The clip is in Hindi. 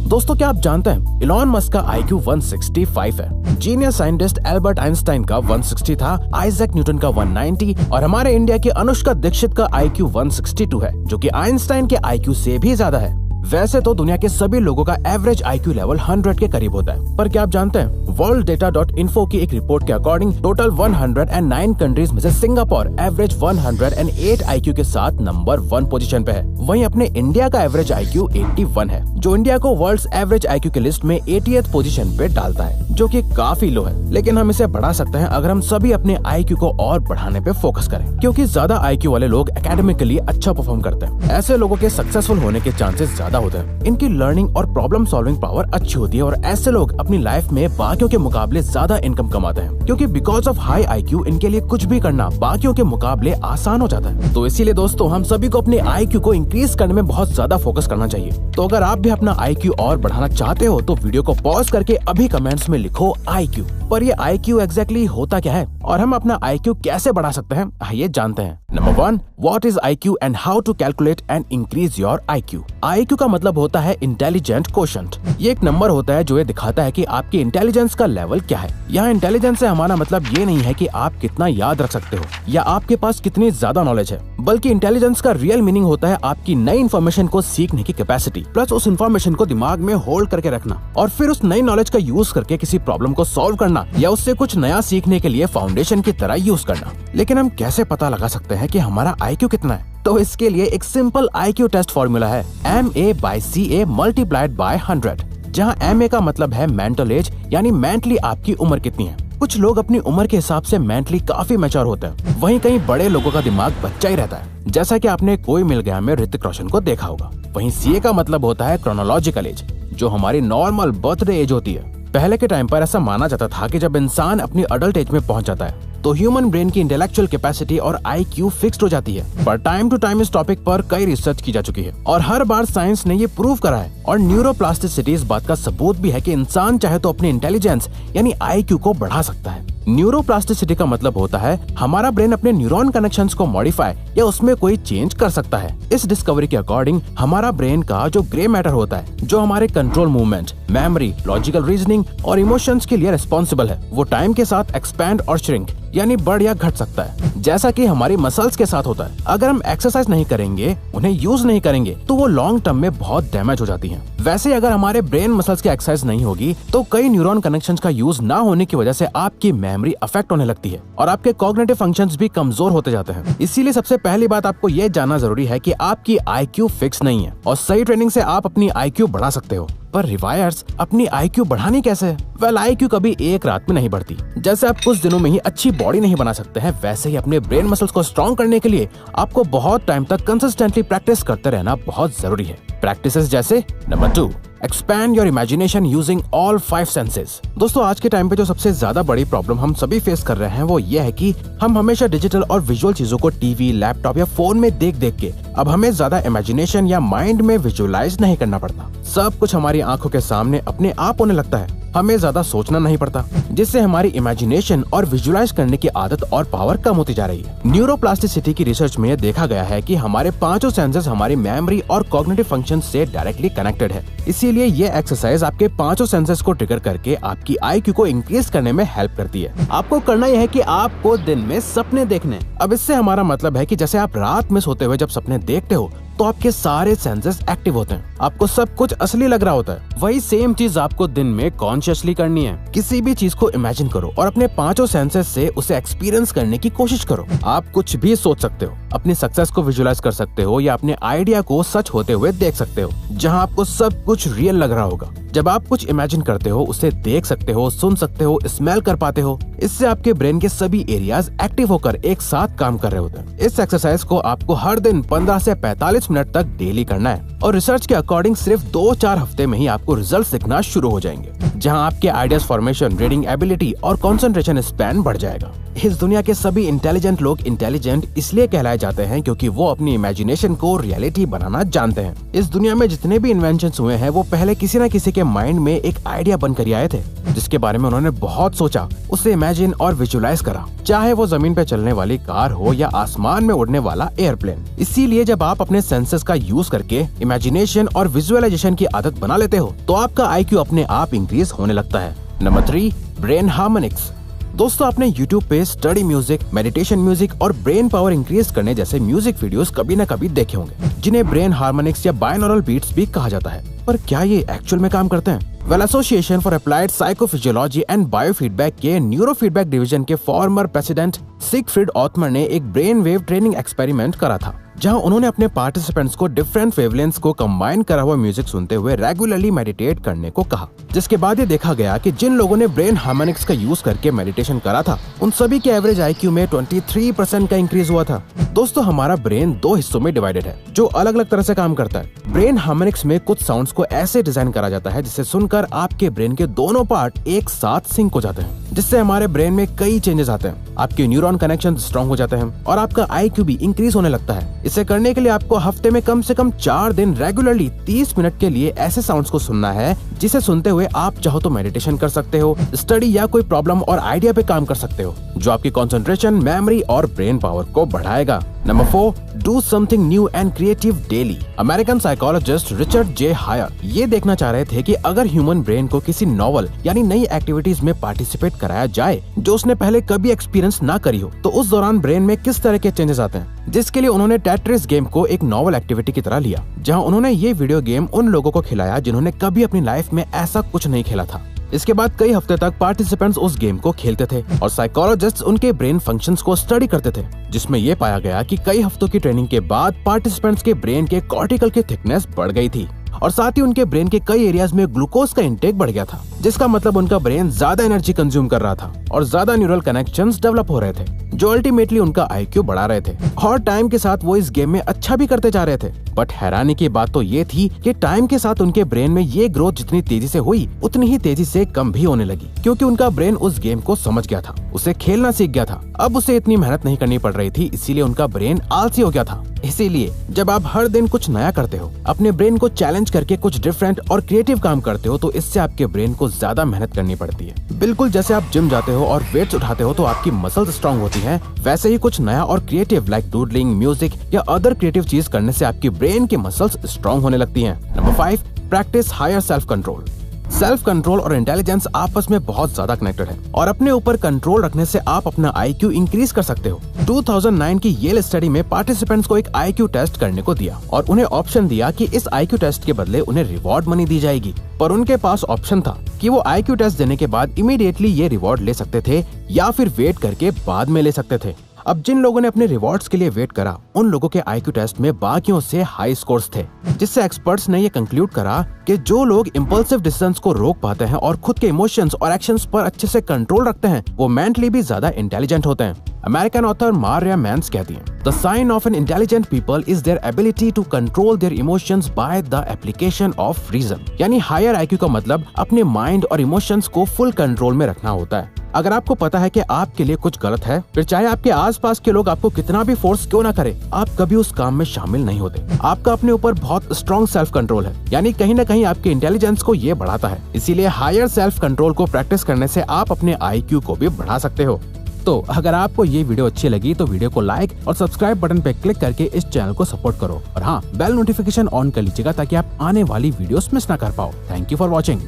दोस्तों क्या आप जानते हैं इलॉन मस्क का IQ 165 है। जीनियस साइंटिस्ट एल्बर्ट आइंस्टाइन का 160 था, आइजैक न्यूटन का 190 और हमारे इंडिया की अनुष्का दीक्षित का IQ 162 है, जो कि आइंस्टाइन के IQ से भी ज्यादा है। वैसे तो दुनिया के सभी लोगों का एवरेज IQ लेवल 100 के करीब होता है, पर क्या आप जानते हैं worlddata.info की एक रिपोर्ट के अकॉर्डिंग टोटल 109 कंट्रीज में से सिंगापुर एवरेज 108 IQ के साथ नंबर 1 पोजीशन पे है। वहीं अपने इंडिया का एवरेज IQ 81 है, जो इंडिया को वर्ल्ड्स एवरेज IQ की लिस्ट में 80th पोजीशन पे डालता है, जो कि काफी लो है। लेकिन हम इसे बढ़ा सकते हैं अगर हम सभी अपने IQ को और बढ़ाने पे फोकस करें, क्योंकि ज्यादा IQ वाले लोग एकेडमिकली अच्छा परफॉर्म करते हैं। ऐसे लोगों के सक्सेसफुल होने के चांसेस ज्यादा होते हैं। इनकी लर्निंग और प्रॉब्लम सॉल्विंग पावर अच्छी होती है और ऐसे लोग अपनी लाइफ में बाकियों के मुकाबले ज्यादा इनकम कमाते हैं, क्योंकि बिकॉज ऑफ हाई IQ इनके लिए कुछ भी करना बाकियों के मुकाबले आसान हो जाता है। तो इसीलिए दोस्तों हम सभी को अपने IQ को इंक्रीज करने में बहुत ज्यादा फोकस करना चाहिए। तो अगर आप भी अपना IQ और बढ़ाना चाहते हो तो वीडियो को पॉज करके अभी कमेंट्स में लिखो IQ। पर ये IQ एग्जैक्टली होता क्या है और हम अपना IQ कैसे बढ़ा सकते हैं, आइए जानते हैं। Number 1, what is IQ and how to calculate and increase your IQ। IQ का मतलब होता है इंटेलिजेंट कोशेंट। ये एक नंबर होता है जो ये दिखाता है कि आपकी इंटेलिजेंस का लेवल क्या है। यहाँ इंटेलिजेंस से हमारा मतलब ये नहीं है कि आप कितना याद रख सकते हो या आपके पास कितनी ज्यादा नॉलेज है, बल्कि इंटेलिजेंस का रियल मीनिंग होता है आपकी नई इन्फॉर्मेशन को सीखने की कैपेसिटी, प्लस उस इन्फॉर्मेशन को दिमाग में होल्ड करके रखना और फिर उस नई नॉलेज का यूज करके किसी प्रॉब्लम को सॉल्व करना या उससे कुछ नया सीखने के लिए फाउंडेशन की तरह यूज करना। लेकिन हम कैसे पता लगा सकते हैं कि हमारा IQ कितना है? तो इसके लिए एक सिंपल IQ टेस्ट फॉर्मूला है MA/CA मल्टीप्लाइड बाय 100, जहाँ MA का मतलब है मेंटल एज, यानी मेंटली आपकी उम्र कितनी है। कुछ लोग अपनी उम्र के हिसाब से मेंटली काफी मैच्योर होते हैं, वहीं कई बड़े लोगों का दिमाग बच्चा ही रहता है, जैसा कि आपने कोई मिल गया में ऋतिक रोशन को देखा होगा। वहीं CA का मतलब होता है क्रोनोलॉजिकल एज, जो हमारी नॉर्मल बर्थडे एज होती है। पहले के टाइम पर ऐसा माना जाता था कि जब इंसान अपनी अडल्ट एज में पहुंच जाता है तो ह्यूमन ब्रेन की इंटेलेक्चुअल कैपेसिटी और IQ फिक्स्ड हो जाती है। पर टाइम टू टाइम इस टॉपिक पर कई रिसर्च की जा चुकी है और हर बार साइंस ने ये प्रूव करा है और न्यूरोप्लास्टिसिटी इस बात का सबूत भी है कि इंसान चाहे तो अपनी इंटेलिजेंस यानी IQ को बढ़ा सकता है। न्यूरोप्लास्टिसिटी का मतलब होता है हमारा ब्रेन अपने न्यूरॉन कनेक्शंस को मॉडिफाई या उसमें कोई चेंज कर सकता है। इस डिस्कवरी के अकॉर्डिंग हमारा ब्रेन का जो ग्रे मैटर होता है, जो हमारे control movement, memory, logical reasoning और इमोशंस के लिए रिस्पॉन्सिबल है, वो टाइम के साथ एक्सपैंड और श्रिंक यानी बढ़ या घट सकता है, जैसा कि हमारी मसल्स के साथ होता है। अगर हम एक्सरसाइज नहीं करेंगे, उन्हें यूज नहीं करेंगे, तो वो लॉन्ग टर्म में बहुत डैमेज हो जाती हैं। वैसे अगर हमारे ब्रेन मसल्स की एक्सरसाइज नहीं होगी तो कई न्यूरॉन कनेक्शंस का यूज ना होने की वजह से आपकी मेमोरी अफेक्ट होने लगती है और आपके कॉग्निटिव फंक्शंस भी कमजोर होते जाते हैं। इसीलिए सबसे पहली बात आपको ये जानना जरूरी है कि आपकी IQ फिक्स नहीं है और सही ट्रेनिंग से आप अपनी IQ बढ़ा सकते हो। पर रिवायर्स अपनी IQ बढ़ानी कैसे? वेल, IQ कभी एक रात में नहीं बढ़ती। जैसे आप कुछ दिनों में ही अच्छी बॉडी नहीं बना सकते हैं, वैसे ही अपने ब्रेन मसल्स को स्ट्रॉन्ग करने के लिए आपको बहुत टाइम तक कंसिस्टेंटली प्रैक्टिस करते रहना बहुत जरूरी है। प्रैक्टिसेस जैसे number 2, expand your imagination using all 5 senses. दोस्तों आज के टाइम पे जो सबसे ज्यादा बड़ी प्रॉब्लम हम सभी फेस कर रहे हैं वो ये है कि हम हमेशा डिजिटल और विजुअल चीजों को टीवी, लैपटॉप या फोन में देख देख के अब हमें ज्यादा इमेजिनेशन या माइंड में विजुअलाइज नहीं करना पड़ता। सब कुछ हमारी आंखों के सामने अपने आप होने लगता है, हमें ज्यादा सोचना नहीं पड़ता, जिससे हमारी इमेजिनेशन और विजुअलाइज करने की आदत और पावर कम होती जा रही है। न्यूरोप्लास्टिसिटी की रिसर्च में देखा गया है कि हमारे 5 सेंसेस हमारी मेमोरी और कॉग्निटिव फंक्शन से डायरेक्टली कनेक्टेड है। इसीलिए ये एक्सरसाइज आपके 5 सेंसेस को ट्रिगर करके आपकी IQ को इंक्रीज करने में हेल्प करती है। आपको करना यह है कि आपको दिन में सपने देखने। अब इससे हमारा मतलब है कि जैसे आप रात में सोते हुए जब सपने देखते हो तो आपके सारे सेंसेस एक्टिव होते हैं, आपको सब कुछ असली लग रहा होता है। वही सेम चीज आपको दिन में कॉन्शियसली करनी है। किसी भी चीज को इमेजिन करो और अपने 5 सेंसेस से उसे एक्सपीरियंस करने की कोशिश करो। आप कुछ भी सोच सकते हो, अपनी सक्सेस को विजुअलाइज कर सकते हो या अपने आइडिया को सच होते हुए देख सकते हो, जहां आपको सब कुछ रियल लग रहा होगा। जब आप कुछ इमेजिन करते हो, उसे देख सकते हो, सुन सकते हो, स्मेल कर पाते हो। इससे आपके ब्रेन के सभी एरियाज एक्टिव होकर एक साथ काम कर रहे होते हैं। इस एक्सरसाइज को आपको हर दिन 15 से 45 मिनट तक डेली करना है और रिसर्च के अकॉर्डिंग सिर्फ 2-4 हफ्ते में ही आपको रिजल्ट दिखना शुरू हो जाएंगे। जहां आपके आइडियाज फॉर्मेशन, रीडिंग एबिलिटी और कंसंट्रेशन स्पैन बढ़ जाएगा। इस दुनिया के सभी इंटेलिजेंट लोग इंटेलिजेंट इसलिए कहलाए जाते हैं क्योंकि वो अपनी इमेजिनेशन को रियलिटी बनाना जानते हैं। इस दुनिया में जितने भी इन्वेंशंस हुए हैं वो पहले किसी न किसी के माइंड में एक आइडिया बनकर आए थे, जिसके बारे में उन्होंने बहुत सोचा, उसे इमेजिन और विजुअलाइज करा, चाहे वो जमीन पे चलने वाली कार हो या आसमान में उड़ने वाला एयरप्लेन। इसीलिए जब आप अपने सेंसेस का यूज करके इमेजिनेशन और विजुअलाइजेशन की आदत बना लेते हो तो आपका IQ अपने आप इंक्रीज होने लगता है। Number 3, brain harmonics. दोस्तों, आपने YouTube पे स्टडी म्यूजिक, मेडिटेशन म्यूजिक और ब्रेन पावर इंक्रीज करने जैसे म्यूजिक वीडियोस कभी न कभी देखे होंगे, जिन्हें ब्रेन हार्मोनिक्स या बाइनॉरल बीट्स भी कहा जाता है। पर क्या ये एक्चुअल में काम करते हैं? Well, association for applied psychophysiology and biofeedback के न्यूरोफीडबैक डिवीजन के फॉर्मर प्रेसिडेंट सिगफ्रीड ऑथमर ने एक ब्रेन वेव ट्रेनिंग एक्सपेरिमेंट करा था, जहां उन्होंने अपने पार्टिसिपेंट्स को डिफरेंट वेवलेंथ्स को कंबाइन करा हुआ म्यूजिक सुनते हुए रेगुलरली मेडिटेट करने को कहा। जिसके बाद ये देखा गया कि जिन लोगों ने ब्रेन हार्मोनिक्स का यूज करके मेडिटेशन करा था, उन सभी के एवरेज IQ में 23% का इंक्रीज हुआ था। दोस्तों, हमारा ब्रेन 2 हिस्सों में डिवाइडेड है जो अलग अलग तरह से काम करता है। ब्रेन हार्मोनिक्स में कुछ साउंड्स को ऐसे डिजाइन करा जाता है जिसे सुनकर आपके ब्रेन के दोनों पार्ट एक साथ सिंक हो जाते हैं, जिससे हमारे ब्रेन में कई चेंजेस आते हैं। आपके न्यूरॉन कनेक्शन स्ट्रॉन्ग हो जाते हैं और आपका IQ भी इंक्रीज होने लगता है। इसे करने के लिए आपको हफ्ते में कम से कम 4 दिन रेगुलरली 30 मिनट के लिए ऐसे साउंड्स को सुनना है, जिसे सुनते हुए आप चाहो तो मेडिटेशन कर सकते हो, स्टडी या कोई प्रॉब्लम और आइडिया पे काम कर सकते हो, जो आपकी कंसंट्रेशन, मेमोरी और ब्रेन पावर को बढ़ाएगा। Number 4, do something new and creative daily. American psychologist Richard J Haier ये देखना चाह रहे थे कि अगर ह्यूमन ब्रेन को किसी नॉवल यानी नई एक्टिविटीज में पार्टिसिपेट कराया जाए जो उसने पहले कभी एक्सपीरियंस ना करी हो, तो उस दौरान ब्रेन में किस तरह के चेंजेस आते हैं। जिसके लिए उन्होंने टेट्रिस गेम को एक नॉवल एक्टिविटी की तरह लिया, जहां उन्होंने ये वीडियो गेम उन लोगों को खिलाया जिन्होंने कभी अपनी लाइफ में ऐसा कुछ नहीं खेला था। इसके बाद कई हफ्ते तक पार्टिसिपेंट्स उस गेम को खेलते थे और साइकोलॉजिस्ट्स उनके ब्रेन फंक्शंस को स्टडी करते थे, जिसमें ये पाया गया कि कई हफ्तों की ट्रेनिंग के बाद पार्टिसिपेंट्स के ब्रेन के कॉर्टिकल की थिकनेस बढ़ गई थी और साथ ही उनके ब्रेन के कई एरियाज में ग्लूकोज का इंटेक बढ़ गया था, जिसका मतलब उनका ब्रेन ज्यादा एनर्जी कंज्यूम कर रहा था और ज्यादा न्यूरल कनेक्शंस डेवलप हो रहे थे, जो अल्टीमेटली उनका IQ बढ़ा रहे थे। और टाइम के साथ वो इस गेम में अच्छा भी करते जा रहे थे। बट हैरानी की बात तो ये थी कि टाइम के साथ उनके ब्रेन में ये ग्रोथ जितनी तेजी से हुई उतनी ही तेजी से कम भी होने लगी, क्योंकि उनका ब्रेन उस गेम को समझ गया था, उसे खेलना सीख गया था। अब उसे इतनी मेहनत नहीं करनी पड़ रही थी, इसीलिए उनका ब्रेन आलसी हो गया था। इसीलिए जब आप हर दिन कुछ नया करते हो, अपने ब्रेन को चैलेंज करके कुछ डिफरेंट और क्रिएटिव काम करते हो, तो इससे आपके ब्रेन को ज्यादा मेहनत करनी पड़ती है। बिल्कुल जैसे आप जिम जाते हो और वेट्स उठाते हो तो आपकी मसल्स स्ट्रांग होती हैं, वैसे ही कुछ नया और क्रिएटिव लाइक डूडलिंग, म्यूजिक या अदर क्रिएटिव चीज करने से आपकी ब्रेन की मसल्स स्ट्रांग होने लगती हैं। Number 5, practise higher self control. Self control और इंटेलिजेंस आपस में बहुत ज्यादा कनेक्टेड है और अपने ऊपर कंट्रोल रखने से आप अपना IQ इंक्रीज कर सकते हो। 2009 की येल स्टडी में पार्टिसिपेंट्स को एक IQ टेस्ट करने को दिया और उन्हें ऑप्शन दिया कि इस IQ टेस्ट के बदले उन्हें रिवॉर्ड मनी दी जाएगी, पर उनके पास ऑप्शन था कि वो IQ टेस्ट देने के बाद इमीडिएटली ये रिवॉर्ड ले सकते थे या फिर वेट करके बाद में ले सकते थे। अब जिन लोगों ने अपने रिवॉर्ड्स के लिए वेट करा, उन लोगों के IQ टेस्ट में बाकियों से हाई स्कोर्स थे, जिससे एक्सपर्ट्स ने ये कंक्लूड करा कि जो लोग इम्पल्सिव डिसीजंस को रोक पाते हैं और खुद के इमोशंस और एक्शंस पर अच्छे से कंट्रोल रखते हैं, वो मेंटली भी ज्यादा इंटेलिजेंट होते हैं। अमेरिकन ऑथर मारिया मैंस कहती हैं, the sign of an intelligent people is their ability to control their emotions by the application of reason. यानी हायर IQ का मतलब अपने माइंड और इमोशंस को फुल कंट्रोल में रखना होता है। अगर आपको पता है कि आपके लिए कुछ गलत है, फिर चाहे आपके आसपास के लोग आपको कितना भी फोर्स क्यों ना करे, आप कभी उस काम में शामिल नहीं होते। आपका अपने ऊपर बहुत स्ट्रॉन्ग सेल्फ कंट्रोल है, यानी कहीं ना कहीं आपके इंटेलिजेंस को ये बढ़ाता है। इसीलिए हायर सेल्फ कंट्रोल को प्रैक्टिस करने से आप अपने IQ को भी बढ़ा सकते हो। तो अगर आपको ये वीडियो अच्छी लगी तो वीडियो को लाइक और सब्सक्राइब बटन पे क्लिक करके इस चैनल को सपोर्ट करो और हाँ, बेल नोटिफिकेशन ऑन कर लीजिएगा ताकि आप आने वाली वीडियोस मिस ना कर पाओ। Thank you for watching.